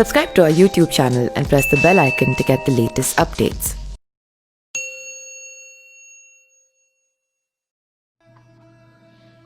Subscribe to our YouTube channel and press the bell icon to get the latest updates.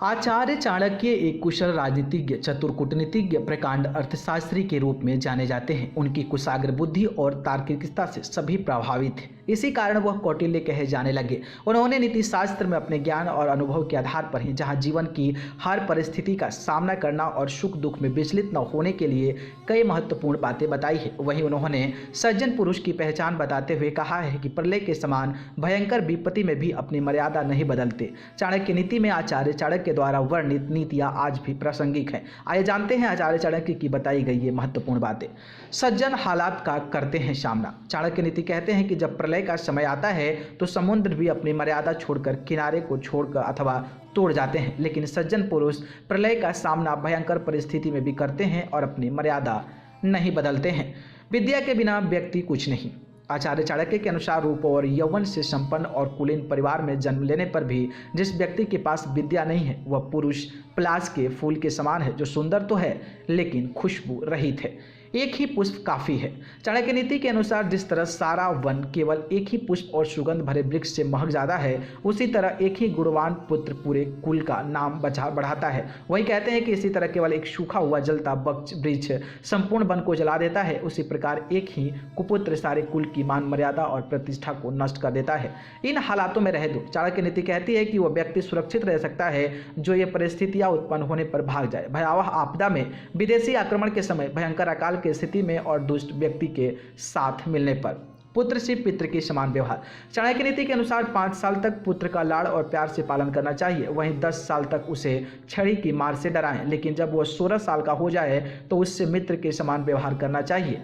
आचार्य चाणक्य एक कुशल राजनीतिज्ञ, चतुर कूटनीतिज्ञ, प्रकांड अर्थशास्त्री के रूप में जाने जाते हैं। उनकी कुशाग्र बुद्धि और तार्किकता से सभी प्रभावित थे। इसी कारण वह कौटिल्य कहे जाने लगे। उन्होंने नीति शास्त्र में अपने ज्ञान और अनुभव के आधार पर ही जहां जीवन की हर परिस्थिति का सामना करना और सुख दुख में विचलित न होने के लिए कई महत्वपूर्ण बातें बताई है, वहीं उन्होंने सज्जन पुरुष की पहचान बताते हुए कहा है कि प्रलय के समान भयंकर विपत्ति में भी अपनी मर्यादा नहीं बदलते। चाणक्य नीति में आचार्य चाणक्य द्वारा वर्णित नीतियां आज भी प्रासंगिक हैं। आइए जानते हैं आचार्य चाणक्य की बताई गई ये महत्वपूर्ण बातें। सज्जन हालात का करते हैं सामना। चाणक्य नीति कहते हैं कि जब प्रलय का समय आता है तो समुद्र भी अपनी मर्यादा छोड़कर किनारे को छोड़कर अथवा तोड़ जाते हैं, लेकिन सज्जन पुरुष प्रलय का सामना भयंकर परिस्थिति में भी करते हैं और अपनी मर्यादा नहीं बदलते हैं। विद्या के बिना व्यक्ति कुछ नहीं। आचार्य चाणक्य के अनुसार रूप और यौवन से संपन्न और कुलीन परिवार में जन्म लेने पर भी जिस व्यक्ति के पास विद्या नहीं है वह पुरुष पलाश के फूल के समान है, जो सुंदर तो है लेकिन खुशबू रहित है। एक ही पुष्प काफ़ी है। चाणक्य नीति के अनुसार जिस तरह सारा वन केवल एक ही पुष्प और सुगंध भरे वृक्ष से महक जाता है, उसी तरह एक ही गुणवान पुत्र पूरे कुल का नाम बढ़ाता है। वही कहते हैं कि इसी तरह केवल एक सूखा हुआ जलता वृक्ष संपूर्ण वन को जला देता है, उसी प्रकार एक ही कुपुत्र सारे कुल की मान मर्यादा और प्रतिष्ठा को नष्ट कर देता है। इन हालातों में रह दो। चाणक्य नीति कहती है कि वह व्यक्ति सुरक्षित रह सकता है जो ये परिस्थितियां उत्पन्न होने पर भाग जाए। भयावह आपदा में, विदेशी आक्रमण के समय, भयंकर अकाल की स्थिति में और दुष्ट व्यक्ति के साथ मिलने पर पुत्र से पितृ के समान व्यवहार। चाणक्य नीति के अनुसार 5 साल तक पुत्र का लाड़ और प्यार से पालन करना चाहिए, वहीं 10 साल तक उसे छड़ी की मार से डराएं, लेकिन जब वह 16 साल का हो जाए तो उससे मित्र के समान व्यवहार करना चाहिए।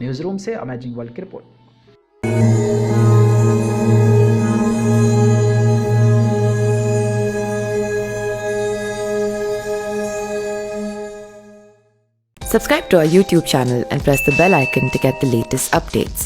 न्यूज रूम से अमेजिंग वर्ल्ड की report. Subscribe to our YouTube channel and press the bell icon to get the latest updates.